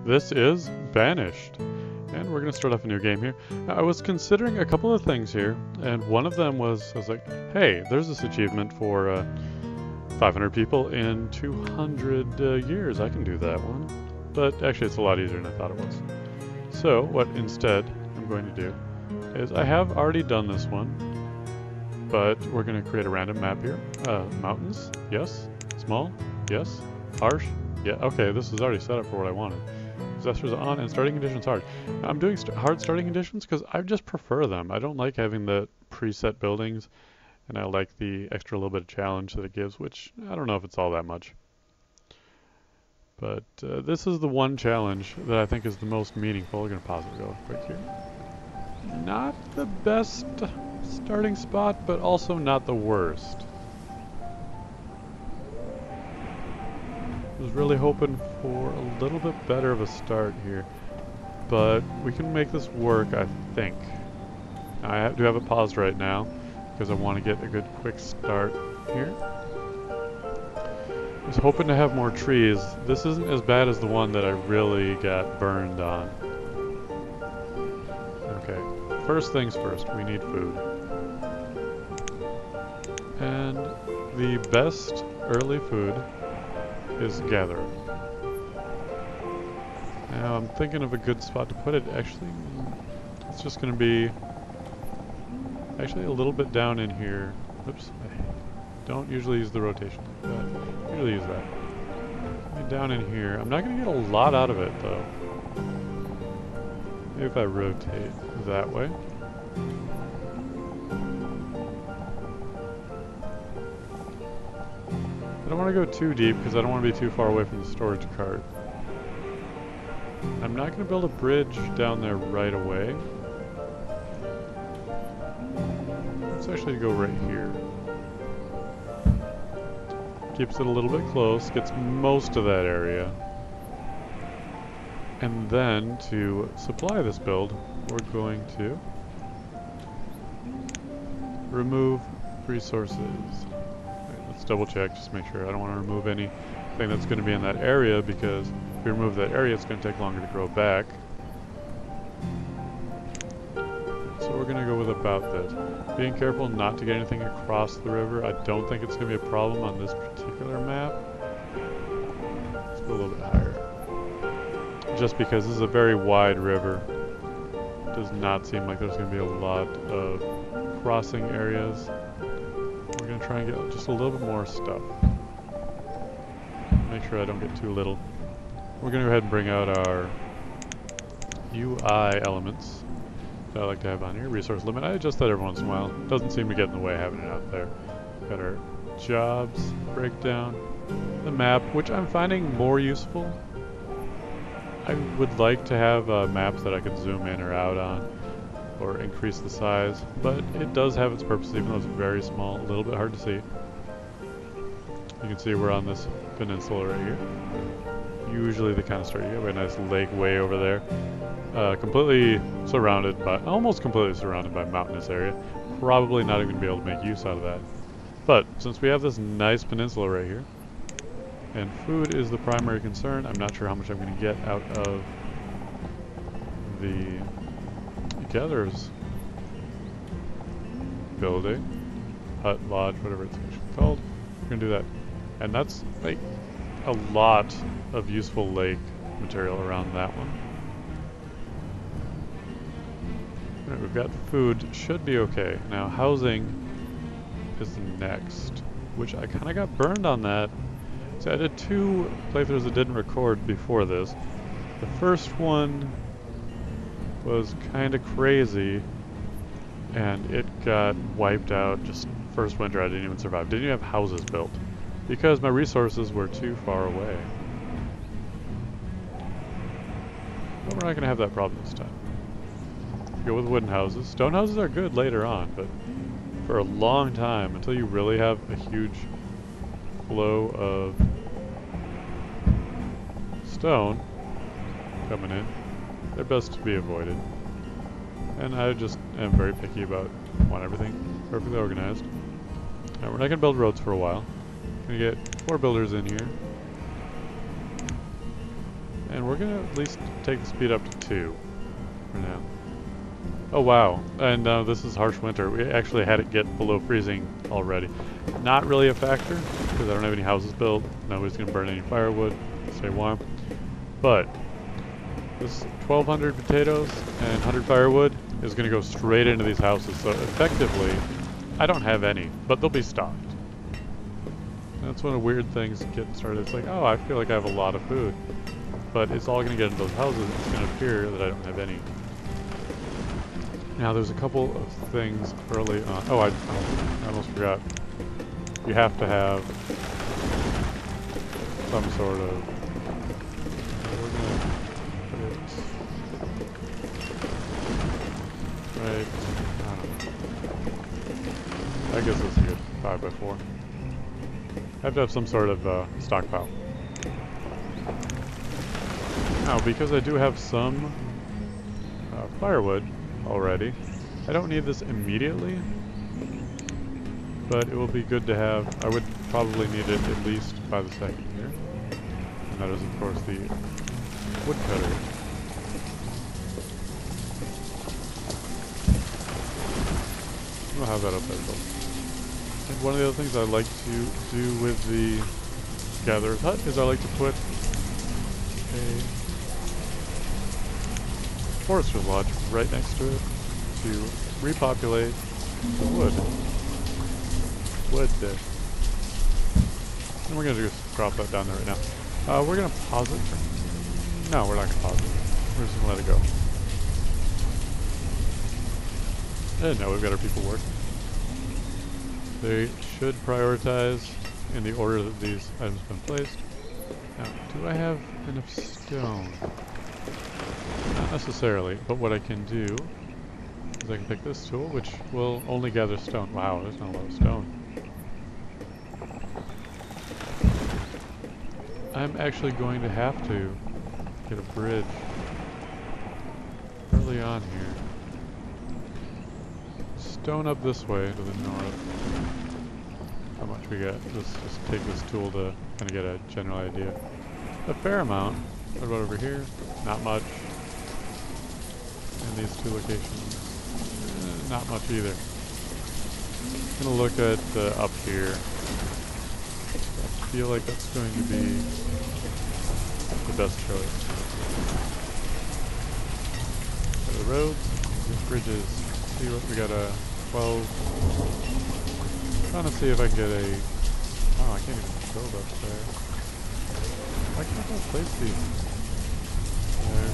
This is Banished, and we're going to start off a new game here. I was considering a couple of things here, and one of them was, I was like, hey, there's this achievement for 500 people in 200 years. I can do that one. But actually it's a lot easier than I thought it was. So what instead I'm going to do is I have already done this one, but we're going to create a random map here. Mountains, yes. Small, yes. Harsh, yeah. Okay, this is already set up for what I wanted. Disasters on and starting conditions hard. I'm doing hard starting conditions because I just prefer them. I don't like having the preset buildings, and I like the extra little bit of challenge that it gives, which I don't know if it's all that much. But this is the one challenge that I think is the most meaningful. We're going to pause it real quick here. Not the best starting spot, but also not the worst. I was really hoping for a little bit better of a start here, but we can make this work, I think. I do have it paused right now because I want to get a good quick start here. I was hoping to have more trees. This isn't as bad as the one that I really got burned on. Okay, first things first, we need food. And the best early food is gathering. Now I'm thinking of a good spot to put it. Actually, it's just going to be actually a little bit down in here. Oops, I don't usually use the rotation, but usually use that. Maybe down in here. I'm not going to get a lot out of it though. Maybe if I rotate that way. I don't want to go too deep because I don't want to be too far away from the storage cart. I'm not going to build a bridge down there right away. Let's actually go right here. Keeps it a little bit close, gets most of that area. And then to supply this build, we're going to remove resources. Let's double check, just make sure. I don't want to remove anything that's going to be in that area because if we remove that area, it's going to take longer to grow back. So we're going to go with about this. Being careful not to get anything across the river. I don't think it's going to be a problem on this particular map. Let's go a little bit higher. Just because this is a very wide river. It does not seem like there's going to be a lot of crossing areas. We're going to try and get just a little bit more stuff. Make sure I don't get too little. We're going to go ahead and bring out our UI elements that I like to have on here. Resource limit. I adjust that every once in a while. Doesn't seem to get in the way having it out there. Got our jobs breakdown. The map, which I'm finding more useful. I would like to have maps that I could zoom in or out on, or increase the size, but it does have its purpose even though it's very small, a little bit hard to see. You can see we're on this peninsula right here. Usually the kind of start, you have a nice lake way over there. Completely surrounded by, almost completely surrounded by mountainous area. Probably not even going to be able to make use out of that. But since we have this nice peninsula right here, and food is the primary concern, I'm not sure how much I'm going to get out of the gatherer's building, hut, lodge, whatever it's actually called. We're going to do that. And that's like a lot of useful lake material around that one. Alright, we've got food, should be okay. Now housing is next, which I kind of got burned on that. So I did 2 playthroughs that didn't record before this. The first one was kind of crazy, and it got wiped out just first winter. I didn't even survive. Didn't even have houses built because my resources were too far away. But we're not going to have that problem this time. Go with wooden houses. Stone houses are good later on, but for a long time, until you really have a huge flow of stone coming in, they're best to be avoided. And I just am very picky about want everything perfectly organized. Now we're not going to build roads for a while. Going to get 4 builders in here. And And we're gonna at least take the speed up to 2 for now. Oh wow, and this is harsh winter. We actually had it get below freezing already. Not really a factor, because I don't have any houses built. Nobody's gonna burn any firewood, stay warm. But this 1,200 potatoes and 100 firewood is gonna go straight into these houses. So effectively, I don't have any, but they'll be stocked. That's one of the weird things getting started. It's like, oh, I feel like I have a lot of food. But it's all going to get into those houses. It's going to appear that I don't have any. Now, there's a couple of things early on. Oh, I almost forgot. You have to have some sort of... We're going to put it right... I don't know. I guess this is a good 5x4. I have to have some sort of stockpile. Now, because I do have some firewood already, I don't need this immediately, but it will be good to have. I would probably need it at least by the second year, and that is of course the woodcutter. We'll have that up there though. And one of the other things I like to do with the gatherer's hut is I like to put a forester's lodge right next to it to repopulate the wood. And we're going to just drop that down there right now. We're going to pause it. No, we're not going to pause it. We're just going to let it go. And now we've got our people working. They should prioritize in the order that these items have been placed. Now, do I have enough stone? Not necessarily, but what I can do is I can pick this tool, which will only gather stone. Wow, there's not a lot of stone. I'm actually going to have to get a bridge early on here. Stone up this way to the north. How much we got? Let's just take this tool to kind of get a general idea. A fair amount. What about over here? Not much. And these two locations, not much either. I'm gonna look at up here. I feel like that's going to be the best choice. For the roads, these bridges. See what we got, a 12. Trying to see if I can get a... Oh, I can't even build up there. Why can't I place these? There.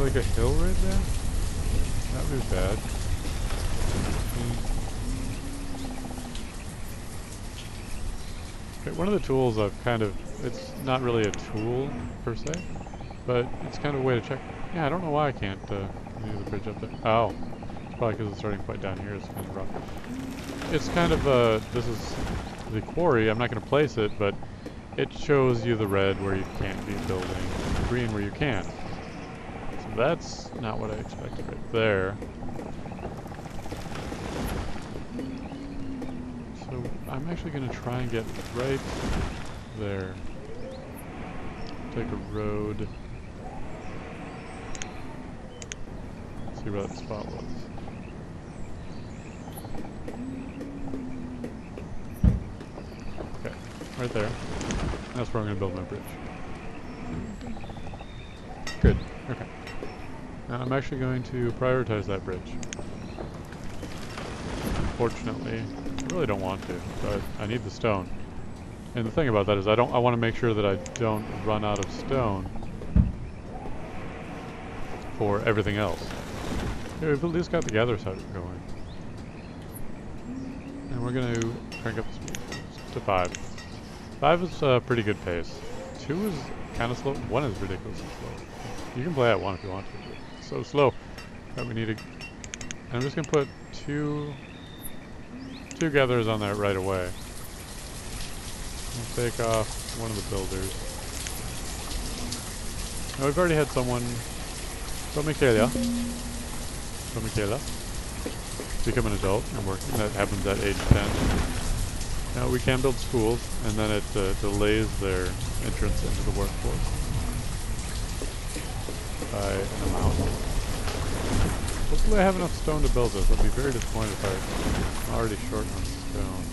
Like a hill right there? That would be bad. Okay, one of the tools I've kind of... It's not really a tool, per se. But it's kind of a way to check... Yeah, I don't know why I can't use the bridge up there. Oh. Probably because the starting point down here is kind of rough. It's kind of this is the quarry. I'm not going to place it, but it shows you the red where you can't be building, the green where you can. So that's not what I expected right there. So I'm actually going to try and get right there. Take a road. See where that spot was. Right there. That's where I'm going to build my bridge. Good. Okay. Now I'm actually going to prioritize that bridge. Unfortunately, I really don't want to, but I need the stone. And the thing about that is I want to make sure that I don't run out of stone for everything else. Okay, we've at least got the gather side going. And we're going to crank up the speed to 5. 5 is a pretty good pace. 2 is kind of slow. 1 is ridiculously slow. You can play at 1 if you want to. It's so slow that we need to... And I'm just going to put two gatherers on that right away. I'll take off one of the builders. Now we've already had someone... Michaela become an adult and work. And that happens at age 10. Now we can build schools, and then it delays their entrance into the workforce. by an amount. Hopefully I have enough stone to build this. I'll be very disappointed if I'm already short on stone.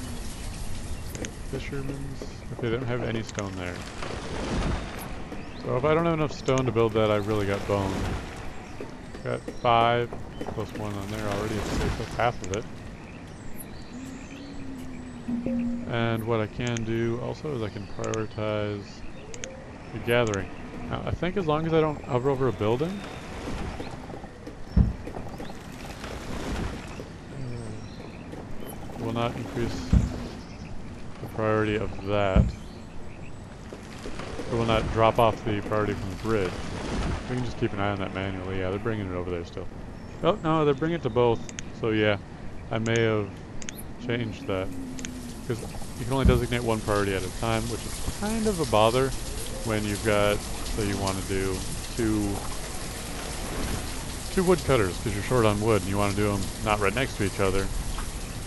Okay, fishermen's... Okay, they don't have any stone there. So if I don't have enough stone to build that, I really got boned. Got 5 plus 1 on there already. It's 6, that's half of it. And what I can do also is I can prioritize the gathering. Now, I think as long as I don't hover over a building, it will not increase the priority of that. It will not drop off the priority from the bridge. We can just keep an eye on that manually. Yeah, they're bringing it over there still. Oh, no, they're bringing it to both. So yeah, I may have changed that. Because you can only designate one priority at a time, which is kind of a bother when you've got, so you want to do two woodcutters because you're short on wood and you want to do them not right next to each other.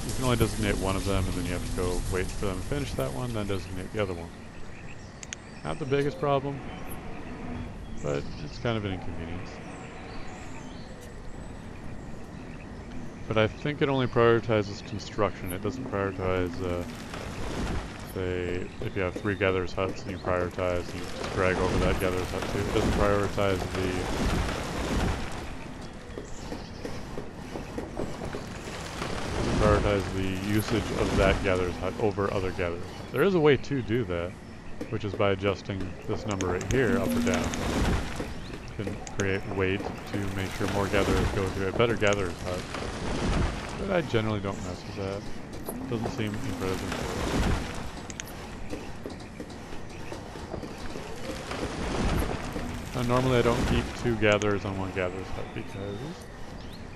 You can only designate one of them and then you have to go wait for them to finish that one, then designate the other one. Not the biggest problem, but it's kind of an inconvenience. But I think it only prioritizes construction. It doesn't prioritize, say, if you have 3 gatherers huts and you prioritize, you just drag over that gatherer's hut too. It doesn't prioritize the usage of that gatherer's hut over other gatherers. There is a way to do that, which is by adjusting this number right here up or down. You can create weight to make sure more gatherers go to a better gatherer's hut. But I generally don't mess with that. Doesn't seem incredibly important. Now normally I don't keep 2 gatherers on one gatherer's hut because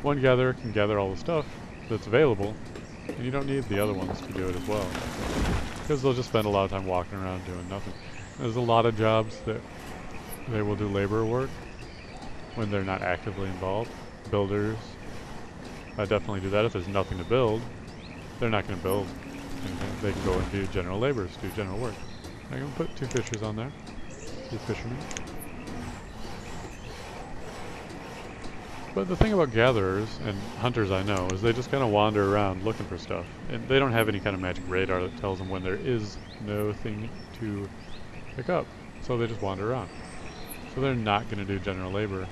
one gatherer can gather all the stuff that's available and you don't need the other ones to do it as well. Because they'll just spend a lot of time walking around doing nothing. There's a lot of jobs that they will do labor work when they're not actively involved. Builders, I definitely do that. If there's nothing to build, they're not going to build anything. They can go and do general labor, do general work. I can put 2 fishers on there, 2 fishermen. But the thing about gatherers, and hunters I know, is they just kind of wander around looking for stuff. And they don't have any kind of magic radar that tells them when there is no thing to pick up. So they just wander around. So they're not going to do general labor.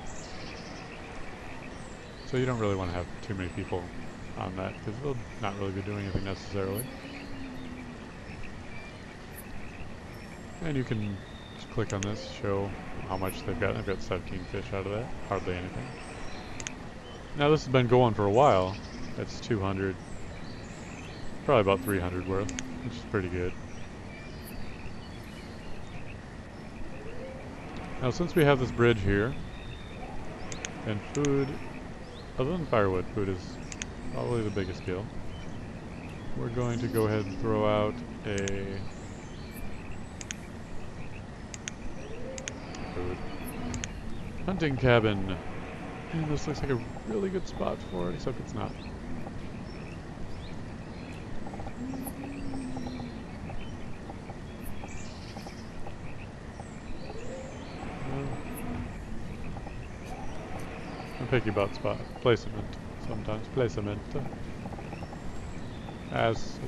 So you don't really want to have too many people on that, because they'll not really be doing anything necessarily. And you can just click on this, show how much they've got. I've got 17 fish out of that, hardly anything. Now this has been going for a while. It's 200, probably about 300 worth, which is pretty good. Now since we have this bridge here, and food, other than firewood, food is probably the biggest deal. We're going to go ahead and throw out a food hunting cabin. And this looks like a really good spot for it, except it's not. I'm picky about spot placement sometimes. Placement. As is.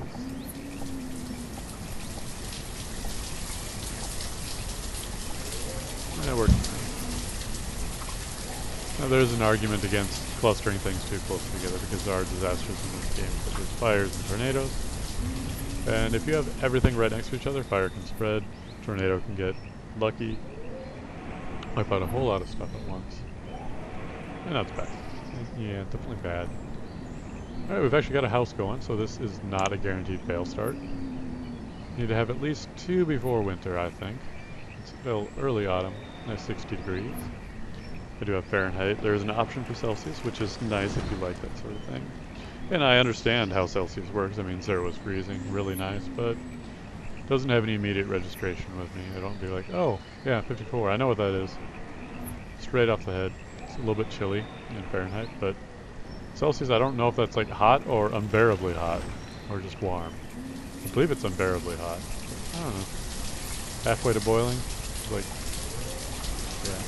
That works. Now there's an argument against clustering things too close together because there are disasters in this game such as fires and tornadoes. And if you have everything right next to each other, fire can spread, tornado can get lucky, wipe out a whole lot of stuff at once. And that's bad. Yeah, definitely bad. Alright, we've actually got a house going, so this is not a guaranteed fail start. Need to have at least 2 before winter, I think. It's still early autumn, nice 60 degrees. I do have Fahrenheit. There is an option for Celsius, which is nice if you like that sort of thing. And I understand how Celsius works. I mean, 0 was freezing, really nice, but it doesn't have any immediate registration with me. I don't be like, oh, yeah, 54, I know what that is. Straight off the head. It's a little bit chilly in Fahrenheit, but Celsius, I don't know if that's like hot or unbearably hot, or just warm. I believe it's unbearably hot. I don't know. Halfway to boiling? Like, yeah.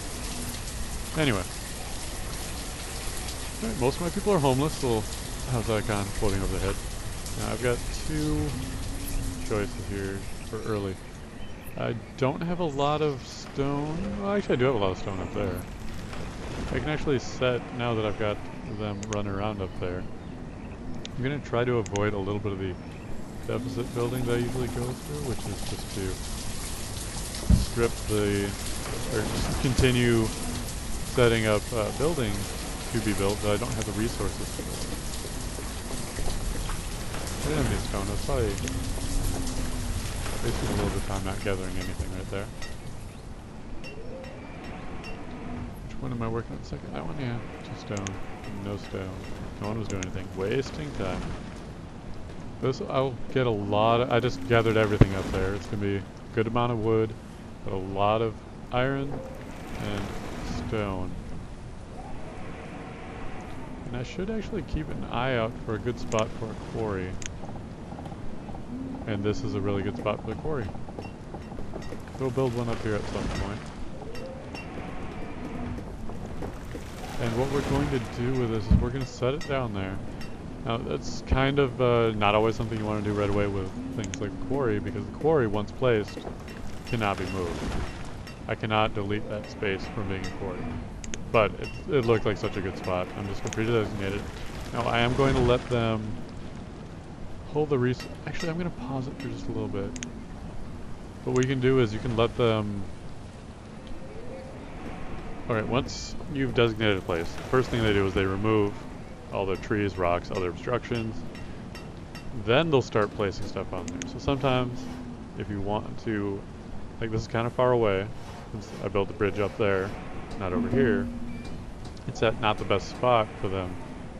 Anyway. Alright, most of my people are homeless, so how's that gone floating over the head? Now I've got two choices here for early. I don't have a lot of stone. Well, actually I do have a lot of stone up there. I can actually set, now that I've got them run around up there, I'm going to try to avoid a little bit of the deficit building that I usually go through, which is just to strip the, or just continue setting up buildings to be built that I don't have the resources to build. I didn't have any stone. I was probably wasting a little bit of time not gathering anything right there. Which one am I working on second? That one? Yeah. 2 stone. No stone. No one was doing anything. Wasting time. This, I'll get a lot of, I just gathered everything up there. It's going to be a good amount of wood, but a lot of iron and stone. And I should actually keep an eye out for a good spot for a quarry. And this is a really good spot for the quarry. We'll build one up here at some point. And what we're going to do with this is we're going to set it down there. Now that's kind of not always something you want to do right away with things like the quarry, because the quarry, once placed, cannot be moved. I cannot delete that space from being a quarry. But it looked like such a good spot. I'm just going to pre-designate it. Now I am going to let them hold the resource. Actually, I'm going to pause it for just a little bit. What we can do is you can let them... Alright, once you've designated a place, the first thing they do is they remove all the trees, rocks, other obstructions. Then they'll start placing stuff on there. So sometimes, if you want to... Like, this is kind of far away. Since I built the bridge up there, not over here. It's at not the best spot for them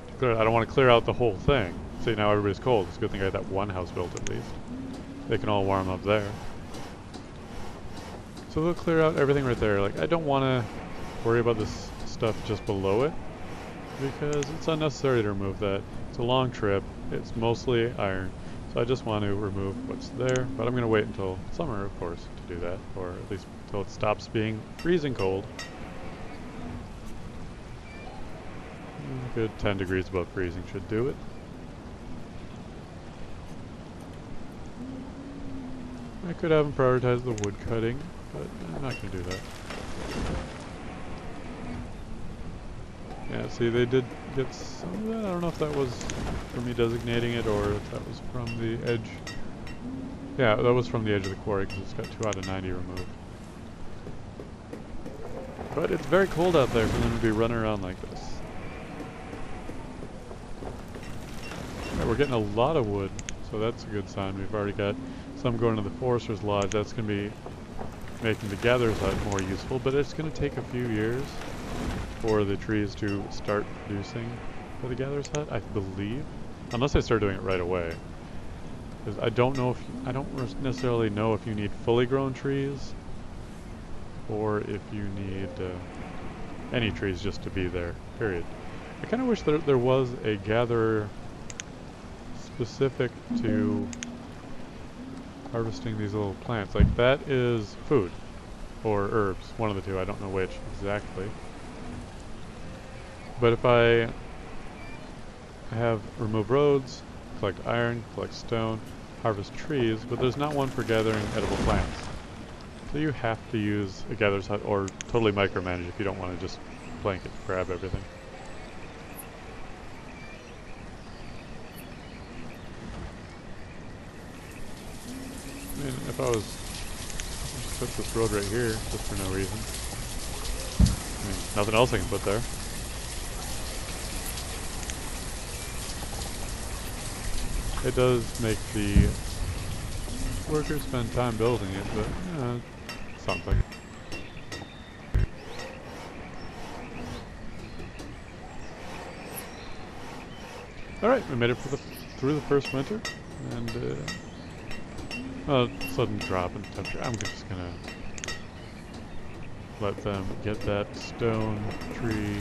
to clear. I don't want to clear out the whole thing. See, now everybody's cold. It's a good thing I got that one house built at least. They can all warm up there. So they'll clear out everything right there. Like, I don't want to worry about this stuff just below it, because it's unnecessary to remove that. It's a long trip. It's mostly iron. So I just want to remove what's there. But I'm going to wait until summer, of course, to do that. Or at least until it stops being freezing cold. Good 10 degrees above freezing should do it. I could have them prioritize the wood cutting, but I'm not going to do that. Yeah, see, they did get some of that. I don't know if that was from me designating it or if that was from the edge. Yeah, that was from the edge of the quarry because it's got 2 out of 90 removed. But it's very cold out there for them to be running around like this. Right, we're getting a lot of wood, so that's a good sign. We've already got some going to the Forester's Lodge. That's going to be making the Gatherer's Hut more useful, but it's going to take a few years for the trees to start producing for the Gatherer's Hut, I believe. Unless I start doing it right away. Because I don't know if, I don't necessarily know if you need fully grown trees or if you need any trees just to be there, period. I kind of wish there was a gatherer specific to harvesting these little plants. Like, that is food or herbs, one of the two, I don't know which exactly. But if I have remove roads, collect iron, collect stone, harvest trees, but there's not one for gathering edible plants. So you have to use a gatherer's hut or totally micromanage if you don't want to just blanket grab everything. I mean, if I was just put this road right here just for no reason. I mean, nothing else I can put there. It does make the workers spend time building it, but something. Alright, we made it through the first winter, and sudden drop in temperature. I'm just gonna let them get that stone, tree,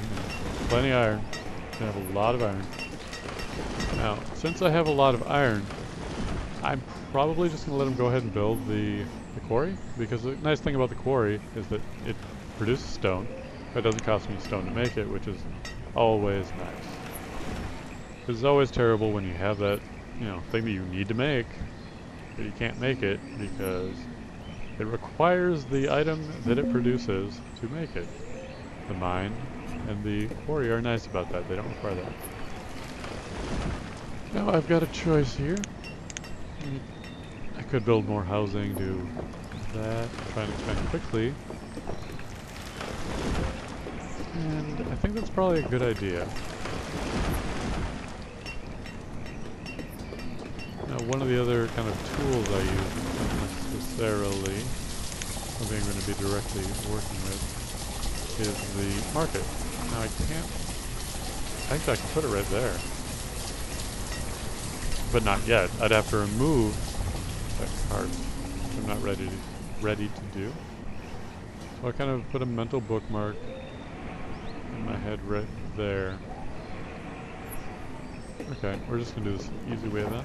plenty of iron. They have a lot of iron. Now, since I have a lot of iron, I'm probably just going to let them go ahead and build the quarry, because the nice thing about the quarry is that it produces stone, It doesn't cost me stone to make it, which is always nice. It's always terrible when you have that, you know, thing that you need to make, but you can't make it because it requires the item that it produces to make it. The mine and the quarry are nice about that. They don't require that. Now I've got a choice here. I could build more housing, do that, try and expand quickly. And I think that's probably a good idea. Now one of the other kind of tools I use, not necessarily something I'm going to be directly working with, is the market. Now I can't, actually I can put it right there. But not yet. I'd have to remove that cart, which I'm not ready to do. So I kind of put a mental bookmark in my head right there. Okay, we're just going to do this easy way then.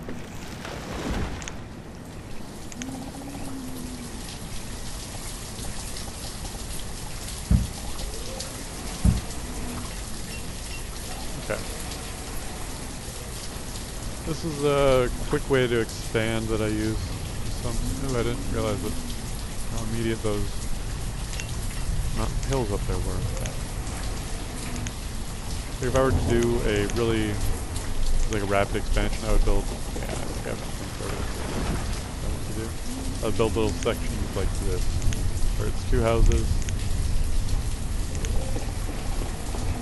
Okay. This is a quick way to expand that I use. I didn't realize how immediate those hills up there were. So if I were to do a really, like a rapid expansion, I would build, yeah, I think I have something sort of what to do. I would build little sections like this, where it's 2 houses.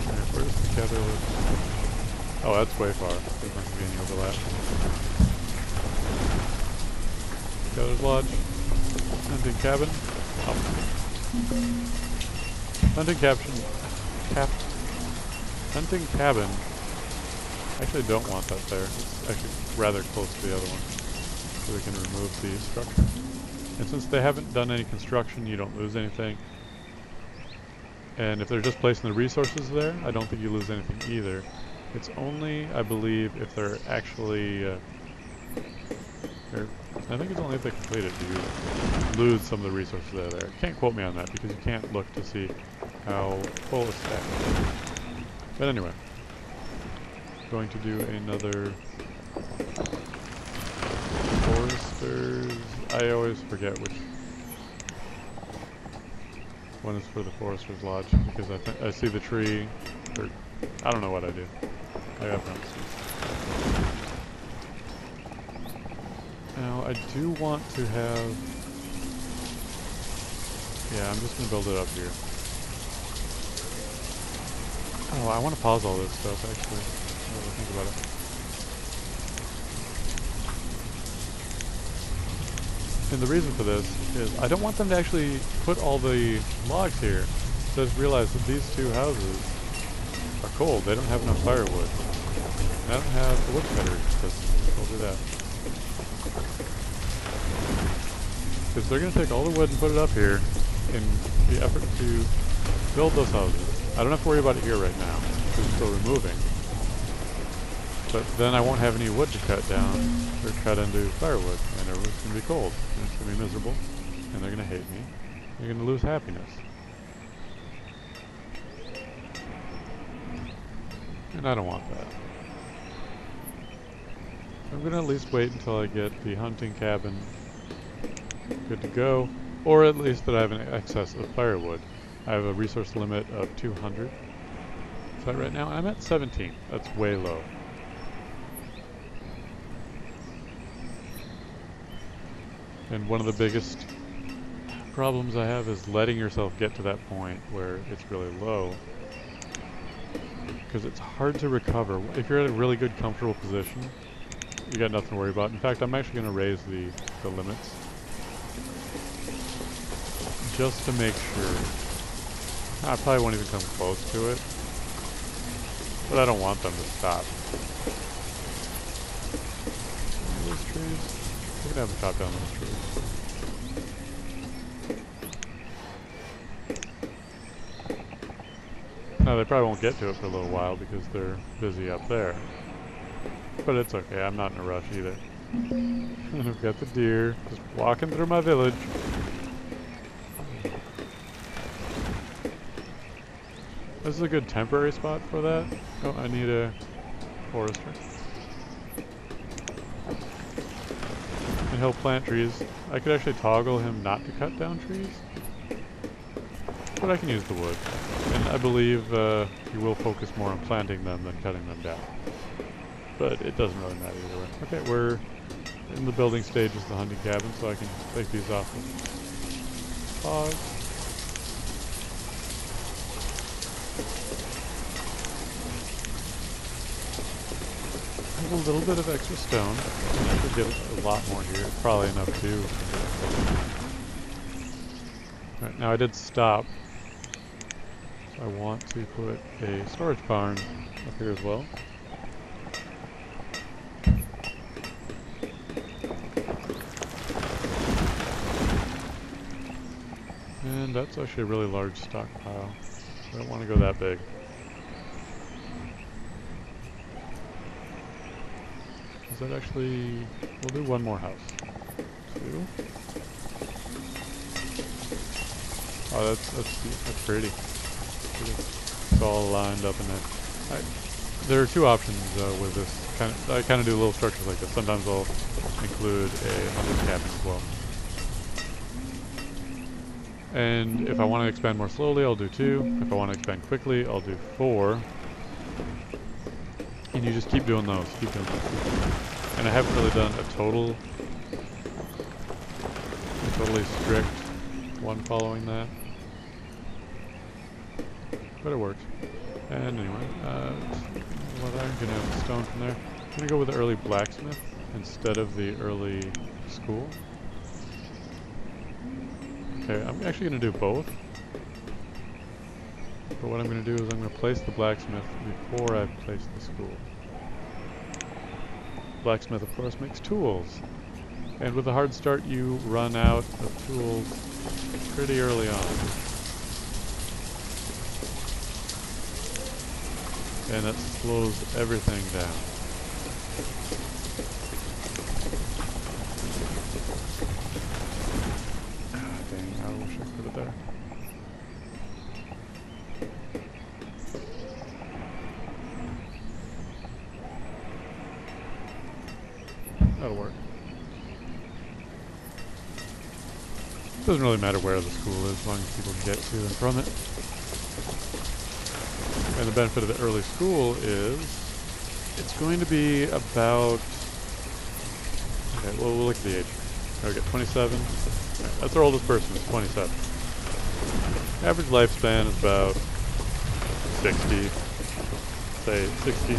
Alright, where's the catalyst? Oh, that's way far. There's not going to be any overlap. Gather's Lodge. Hunting cabin. Oh. Hunting Hunting cabin. Actually, I don't want that there. It's actually rather close to the other one. So we can remove the structure. And since they haven't done any construction, you don't lose anything. And if they're just placing the resources there, I don't think you lose anything either. It's only, I believe, if they're actually, I think it's only if they complete it do you lose some of the resources that are there. Can't quote me on that because you can't look to see how full it's stacked. But anyway, going to do another foresters. I always forget which one is for the forester's lodge because I see the tree, or I don't know what I do. I have no excuse. Now I do want to have, yeah, I'm just going to build it up here. Oh, I want to pause all this stuff actually, now that I think about it. And the reason for this is I don't want them to actually put all the logs here. So just realize that these 2 houses are cold. They don't have enough firewood. And I don't have the woodcutter system. We'll do that. Because they're going to take all the wood and put it up here in the effort to build those houses. I don't have to worry about it here right now, because we're still removing. But then I won't have any wood to cut down, or cut into firewood, and everyone's going to be cold, and it's going to be miserable, and they're going to hate me. They're going to lose happiness. And I don't want that. I'm going to at least wait until I get the hunting cabin good to go, or at least that I have an excess of firewood. I have a resource limit of 200. So right now I'm at 17. That's way low. And one of the biggest problems I have is letting yourself get to that point where it's really low. Because it's hard to recover. If you're at a really good, comfortable position, you got nothing to worry about. In fact, I'm actually going to raise the limits. Just to make sure. I probably won't even come close to it. But I don't want them to stop. Those trees. We're going to have to chop down those trees. Now they probably won't get to it for a little while because they're busy up there. But it's okay, I'm not in a rush either. And I've got the deer just walking through my village. This is a good temporary spot for that. Oh, I need a forester. And he'll plant trees. I could actually toggle him not to cut down trees. But I can use the wood. And I believe he will focus more on planting them than cutting them down. But it doesn't really matter either way. Okay, we're in the building stage is the hunting cabin, so I can take these off with logs. I have a little bit of extra stone. I could get a lot more here. Probably enough too. Alright, now I did stop. So I want to put a storage barn up here as well. And that's actually a really large stockpile. I don't want to go that big. Is that actually... We'll do one more house. 2. Oh, that's pretty. It's all lined up in there. There are 2 options with this. I kind of do little structures like this. Sometimes I'll include a hunter's cabin as well. And if I want to expand more slowly, I'll do 2. If I want to expand quickly, I'll do 4. And you just keep doing those. Keep doing those. And I haven't really done a totally strict one following that. But it works. And anyway, what I'm gonna have stone from there. I'm gonna go with the early blacksmith instead of the early school. Okay, I'm actually gonna do both. But what I'm gonna do is I'm gonna place the blacksmith before I place the school. Blacksmith, of course, makes tools. And with a hard start, you run out of tools pretty early on. And that slows everything down. Ah, dang, I wish I put it there. That'll work. Doesn't really matter where the school is, as long as people can get to and from it. And the benefit of the early school is it's going to be about... Okay, well, we'll look at the age. We got 27. Right, that's our oldest person, is 27. Average lifespan is about 60. Say 60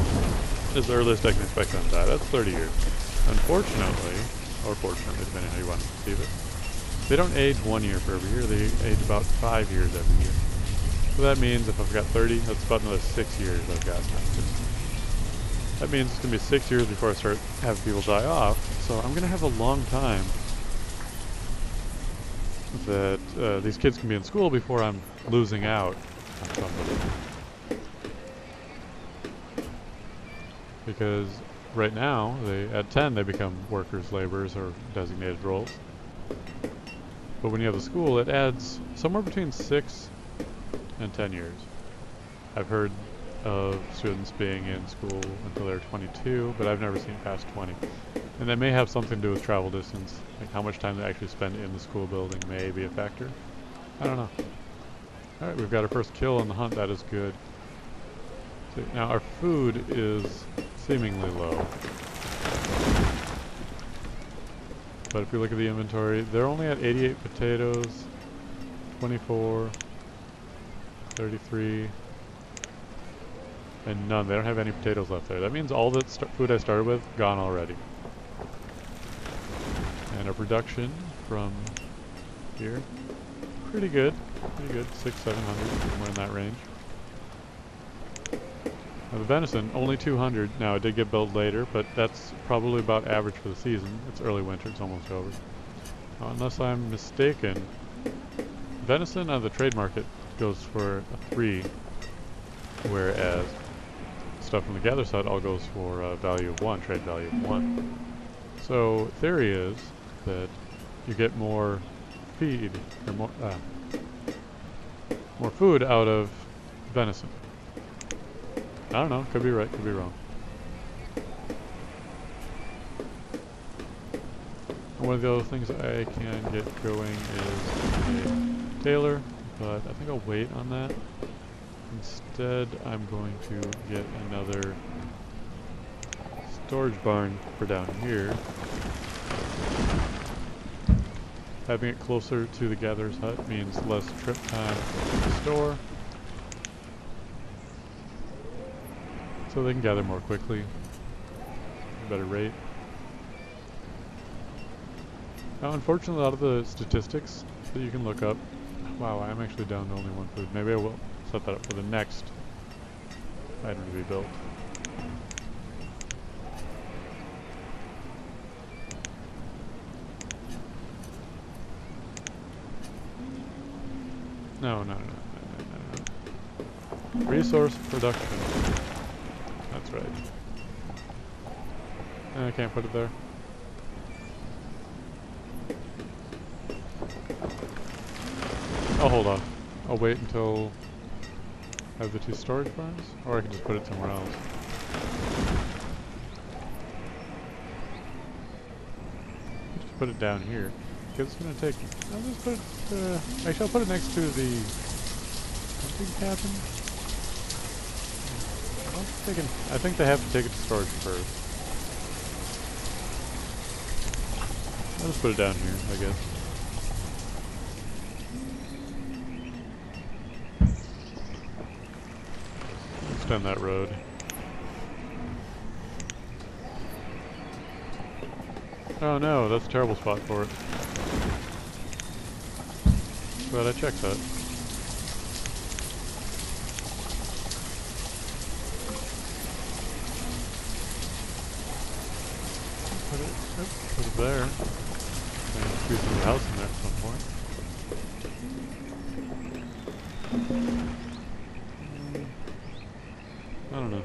is the earliest I can expect them to die. That's 30 years. Unfortunately, or fortunately, depending on how you want to perceive it, they don't age 1 year for every year, they age about 5 years every year. So that means if I've got 30, that's about another 6 years I've got now. That means it's going to be 6 years before I start having people die off, so I'm going to have a long time that these kids can be in school before I'm losing out on somebody. Because right now, at 10 they become workers, laborers, or designated roles. But when you have a school, it adds somewhere between 6 and 10 years. I've heard of students being in school until they're 22, but I've never seen past 20. And that may have something to do with travel distance, like how much time they actually spend in the school building may be a factor. I don't know. Alright, we've got our first kill on the hunt, that is good. So now our food is seemingly low. But if you look at the inventory, they're only at 88 potatoes, 24, 33, and none. They don't have any potatoes left there. That means all the food I started with, gone already. And our production from here, pretty good. Pretty good, 600-700, somewhere in that range. Now the venison, only 200. Now it did get built later, but that's probably about average for the season. It's early winter, it's almost over. Now, unless I'm mistaken, venison on the trade market goes for a 3, whereas stuff from the gather side all goes for a value of 1, trade value of 1. So theory is that you get more feed, or more food out of venison. I don't know, could be right, could be wrong. And one of the other things I can get going is a tailor, but I think I'll wait on that. Instead, I'm going to get another storage barn for down here. Having it closer to the gatherer's hut means less trip time to the store, so they can gather more quickly, at a better rate. Now, unfortunately, a lot of the statistics that you can look up. Wow, I'm actually down to only one food. Maybe I will set that up for the next item to be built. No. Resource production. That's right. I can't put it there. I'll hold off. I'll wait until I have the 2 storage barns, or I can just put it somewhere else. Just put it down here. Because it's going to take... I'll just put it... actually, I'll put it next to the hunting cabin. I think they have to take it to storage first. I'll just put it down here, I guess. Extend that road. Oh no, that's a terrible spot for it. Glad I checked that. Put it there. And squeeze the house in there at some point. I don't know.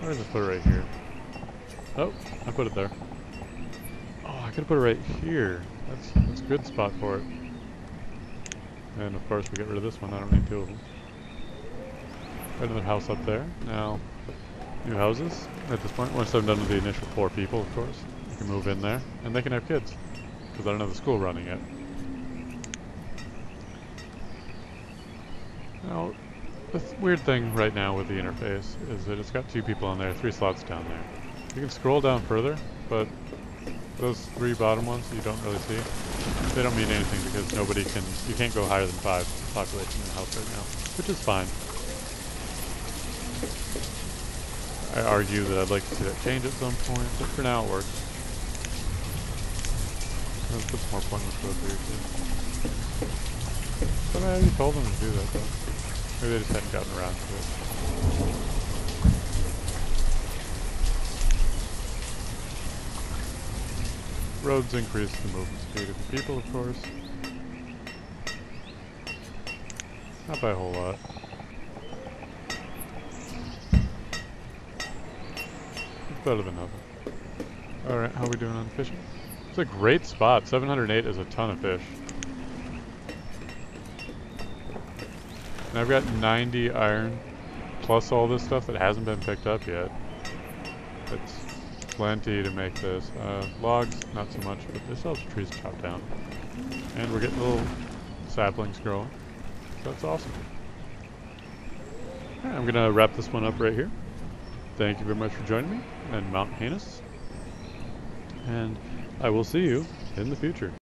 Where did I put it right here? Oh, I put it there. Oh, I could have put it right here. That's a good spot for it. And of course we get rid of this one. I don't need 2 of them. Got another house up there. Now, new houses at this point. Once I'm done with the initial 4 people, of course, you can move in there, and they can have kids, because I don't have the school running yet. Now, the weird thing right now with the interface is that it's got 2 people on there, 3 slots down there. You can scroll down further, but those 3 bottom ones you don't really see. They don't mean anything because you can't go higher than 5 population in a house right now, which is fine. I argue that I'd like to see that change at some point, but for now it works. Let's put some more pointless roads here too. But I already told them to do that though. Maybe they just hadn't gotten around to it. Roads increase the movement speed of the people, of course. Not by a whole lot. It's better than nothing. Alright, how are we doing on fishing? It's a great spot. 708 is a ton of fish. And I've got 90 iron, plus all this stuff that hasn't been picked up yet. It's plenty to make this. Logs, not so much, but there's also trees chopped down. And we're getting little saplings growing. So that's awesome. Alright, I'm going to wrap this one up right here. Thank you very much for joining me in Mount Haenus. And I will see you in the future.